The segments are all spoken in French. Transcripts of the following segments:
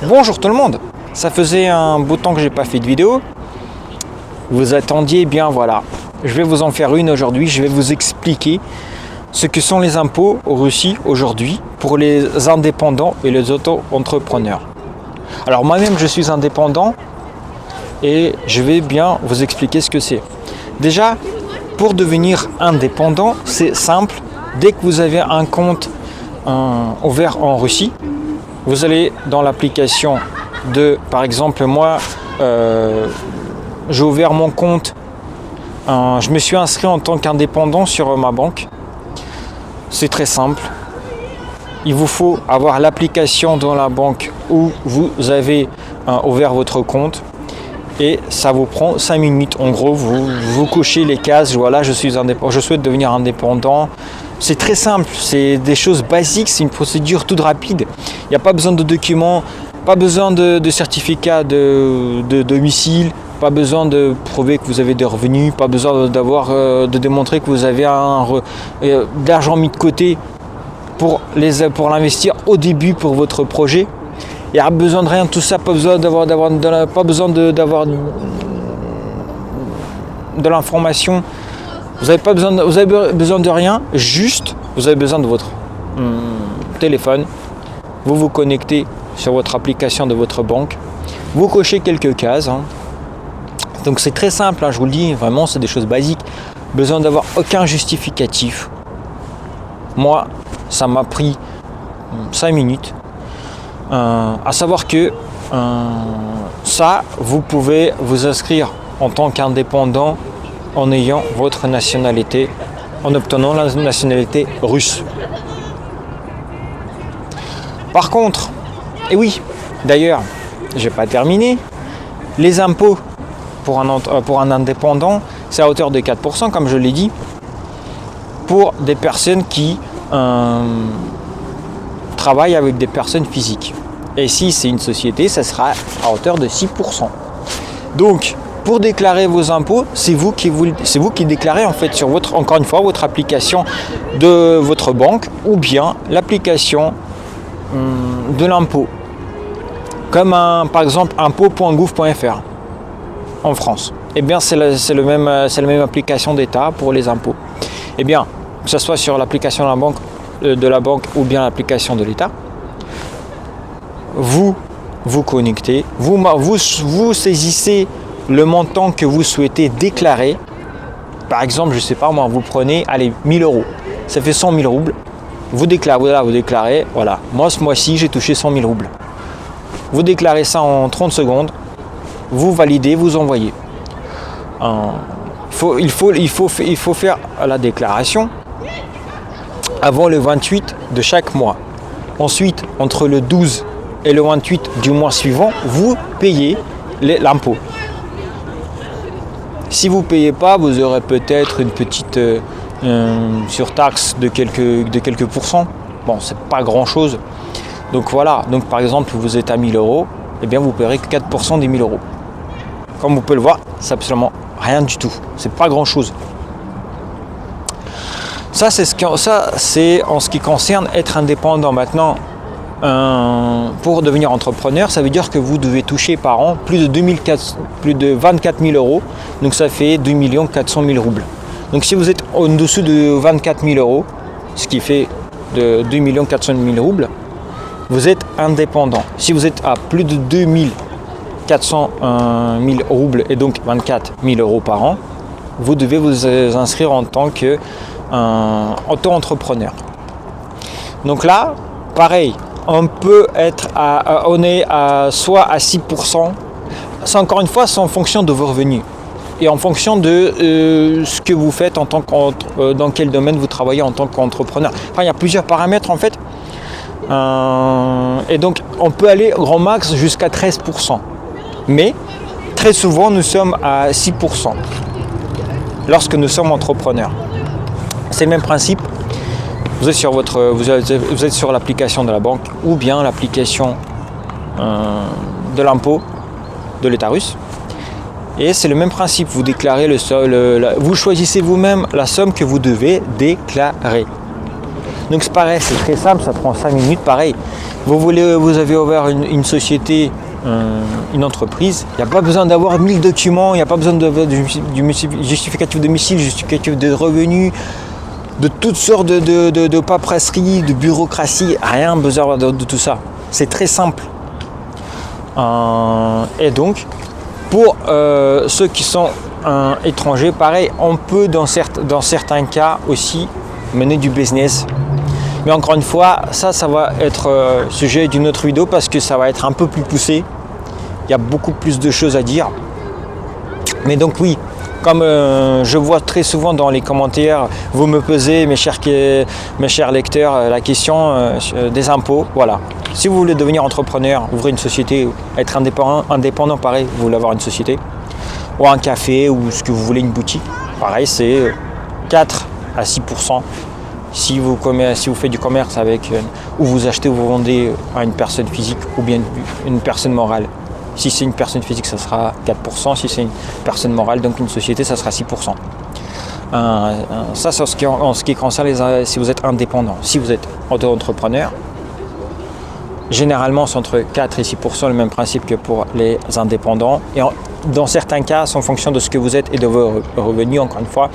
Bonjour tout le monde. Ça faisait un bout de temps que j'ai pas fait de vidéo. Vous attendiez, bien voilà. Je vais vous en faire une aujourd'hui. Je vais vous expliquer ce que sont les impôts en Russie aujourd'hui pour les indépendants et les auto-entrepreneurs. Alors moi-même je suis indépendant et je vais bien vous expliquer ce que c'est. Déjà, pour devenir indépendant, c'est simple. Dès que vous avez un compte ouvert en Russie, vous allez dans l'application de, par exemple moi, j'ai ouvert mon compte, je me suis inscrit en tant qu'indépendant sur ma banque. C'est très simple. Il vous faut avoir l'application dans la banque où vous avez ouvert votre compte et ça vous prend 5 minutes. En gros, vous cochez les cases. Voilà, je suis indépendant, je souhaite devenir indépendant. C'est très simple, c'est des choses basiques, c'est une procédure toute rapide. Il n'y a pas besoin de documents, pas besoin de certificat de domicile, pas besoin de prouver que vous avez des revenus, pas besoin de démontrer que vous avez de l'argent mis de côté pour l'investir au début pour votre projet. Il n'y a besoin de rien de tout ça, pas besoin d'avoir de l'information. Vous avez besoin de rien, juste vous avez besoin de votre téléphone. Vous vous connectez sur votre application de votre banque. Vous cochez quelques cases. Donc c'est très simple, je vous le dis, vraiment c'est des choses basiques. Besoin d'avoir aucun justificatif. Moi, ça m'a pris 5 minutes. À savoir que ça, vous pouvez vous inscrire en tant qu'indépendant en ayant votre nationalité, en obtenant la nationalité russe. Par contre, et oui, d'ailleurs, je n'ai pas terminé, les impôts pour un indépendant, c'est à hauteur de 4%, comme je l'ai dit, pour des personnes qui travaillent avec des personnes physiques. Et si c'est une société, ça sera à hauteur de 6%. Donc, pour déclarer vos impôts, c'est vous qui déclarez en fait sur encore une fois, votre application de votre banque ou bien l'application de l'impôt. Comme par exemple impôt.gouv.fr en France. Eh bien, c'est la même application d'État pour les impôts. Eh bien, que ce soit sur l'application de la banque ou bien l'application de l'État, vous connectez, vous saisissez le montant que vous souhaitez déclarer. Par exemple, je ne sais pas moi, vous prenez 1000 euros, ça fait 100 000 roubles. Vous déclarez, voilà, moi ce mois-ci j'ai touché 100 000 roubles. Vous déclarez ça en 30 secondes, vous validez, vous envoyez. Il faut faire la déclaration avant le 28 de chaque mois. Ensuite, entre le 12 et le 28 du mois suivant, vous payez l'impôt. Si vous ne payez pas, vous aurez peut-être une petite surtaxe de quelques pourcents. Bon, c'est pas grand-chose. Donc voilà, donc par exemple, vous êtes à 1000 euros, eh bien vous paierez que 4% des 1000 euros. Comme vous pouvez le voir, c'est absolument rien du tout. C'est pas grand-chose. Ça, c'est en ce qui concerne être indépendant. Maintenant, pour devenir entrepreneur, ça veut dire que vous devez toucher par an plus de 24 000 euros. Donc ça fait 2 400 000 roubles. Donc si vous êtes en dessous de 24 000 euros, ce qui fait de 2 400 000 roubles, vous êtes indépendant. Si vous êtes à plus de 2 400 000 roubles et donc 24 000 euros par an, vous devez vous inscrire en tant qu'auto-entrepreneur. Donc là, pareil, on peut être soit à 6%. C'est encore une fois, c'est en fonction de vos revenus et en fonction de ce que vous faites dans quel domaine vous travaillez en tant qu'entrepreneur. Enfin, il y a plusieurs paramètres en fait. Et donc, on peut aller au grand max jusqu'à 13%. Mais très souvent, nous sommes à 6% lorsque nous sommes entrepreneurs. C'est le même principe. Vous êtes sur l'application de la banque ou bien l'application de l'impôt de l'État russe. Et c'est le même principe. Vous déclarez vous choisissez vous-même la somme que vous devez déclarer. Donc c'est pareil, c'est très simple, ça prend 5 minutes, pareil. Vous avez ouvert une société, une entreprise, il n'y a pas besoin d'avoir 1000 documents, il n'y a pas besoin d'avoir du justificatif de domicile, justificatif de revenus, de toutes sortes de paperasserie, de bureaucratie, rien besoin de tout ça. C'est très simple. Et donc, pour ceux qui sont étrangers, pareil, on peut dans certains cas aussi mener du business. Mais encore une fois, ça va être sujet d'une autre vidéo parce que ça va être un peu plus poussé. Il y a beaucoup plus de choses à dire. Mais donc oui, comme je vois très souvent dans les commentaires, vous me posez, mes chers lecteurs, la question des impôts. Voilà. Si vous voulez devenir entrepreneur, ouvrir une société, être indépendant, pareil, vous voulez avoir une société, ou un café, ou ce que vous voulez, une boutique, pareil, c'est 4 à 6%. Si vous faites du commerce avec, ou vous achetez ou vous vendez à une personne physique ou bien une personne morale. Si c'est une personne physique, ça sera 4%. Si c'est une personne morale, donc une société, ça sera 6%. Ça, c'est en ce qui concerne si vous êtes indépendant. Si vous êtes auto-entrepreneur, généralement, c'est entre 4 et 6%, le même principe que pour les indépendants. Et dans certains cas, c'est en fonction de ce que vous êtes et de vos revenus, encore une fois.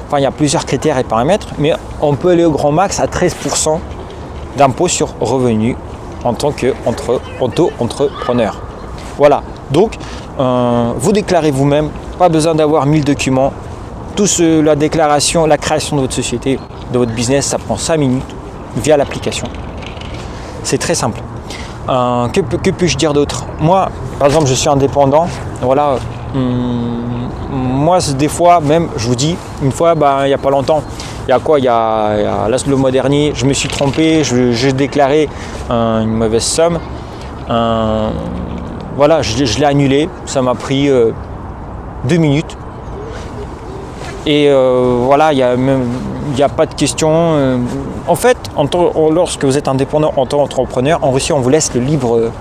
Enfin, il y a plusieurs critères et paramètres, mais on peut aller au grand max à 13% d'impôt sur revenu en tant qu'auto-entrepreneur. Voilà, donc vous déclarez vous-même, pas besoin d'avoir 1000 documents. La déclaration, la création de votre société, de votre business, ça prend 5 minutes via l'application. C'est très simple. Que puis-je dire d'autre? Moi, par exemple, je suis indépendant. Voilà. Moi, des fois, même, je vous dis, une fois, il n'y a pas longtemps, il y a quoi, là, le mois dernier, je me suis trompé, j'ai déclaré une mauvaise somme. Voilà, je l'ai annulé, ça m'a pris 2 minutes. Et voilà, il n'y a pas de question. En fait, lorsque vous êtes indépendant en tant qu'entrepreneur, en Russie, on vous laisse le libre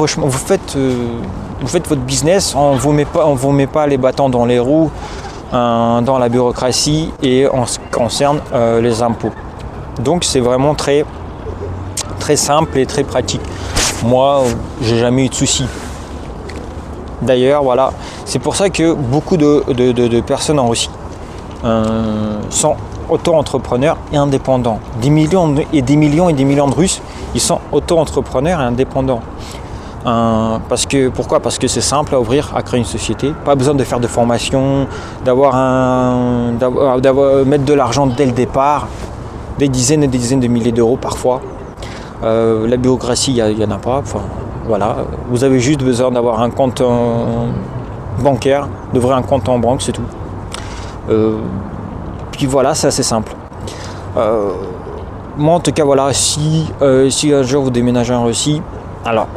chemin. Vous faites votre business, on vous met pas les bâtons dans les roues dans la bureaucratie et en ce qui concerne les impôts. Donc c'est vraiment très, très simple et très pratique. Moi, j'ai jamais eu de soucis. D'ailleurs, voilà, c'est pour ça que beaucoup de personnes en Russie sont auto-entrepreneurs et indépendants. Des millions de Russes, ils sont auto-entrepreneurs et indépendants. Pourquoi ? Parce que c'est simple à ouvrir, à créer une société. Pas besoin de faire de formation, mettre de l'argent dès le départ, des dizaines et des dizaines de milliers d'euros parfois. La bureaucratie, il n'y en a pas. Enfin, voilà. Vous avez juste besoin d'avoir un compte bancaire, d'ouvrir un compte en banque, c'est tout. Puis voilà, c'est assez simple. Moi, en tout cas, voilà, si un jour vous déménagez en Russie, alors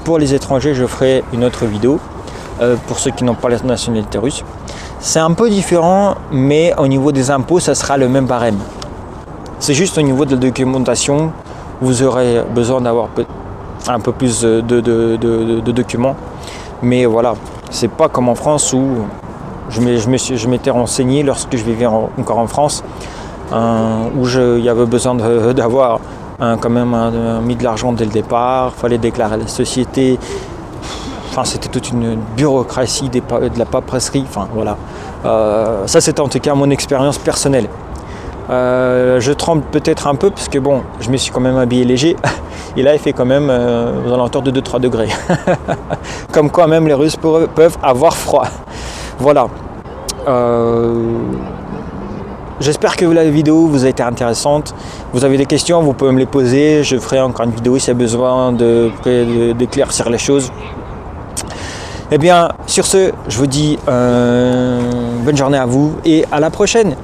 pour les étrangers, je ferai une autre vidéo. Pour ceux qui n'ont pas la nationalité russe, c'est un peu différent, mais au niveau des impôts, ça sera le même barème. C'est juste au niveau de la documentation, vous aurez besoin d'avoir un peu plus de documents. Mais voilà, c'est pas comme en France où je m'étais renseigné lorsque je vivais encore en France, où il y avait besoin d'avoir quand même mis de l'argent dès le départ, il fallait déclarer la société. Enfin, c'était toute une bureaucratie, de la paperasserie. Enfin, voilà. Ça, c'était en tout cas mon expérience personnelle. Je tremble peut-être un peu parce que bon, je me suis quand même habillé léger. Et là, il fait quand même aux alentours de 2-3 degrés. Comme quoi, même les Russes peuvent avoir froid. Voilà. J'espère que la vidéo vous a été intéressante. Vous avez des questions, vous pouvez me les poser. Je ferai encore une vidéo s'il y a besoin d'éclaircir les choses. Eh bien, sur ce, je vous dis bonne journée à vous et à la prochaine.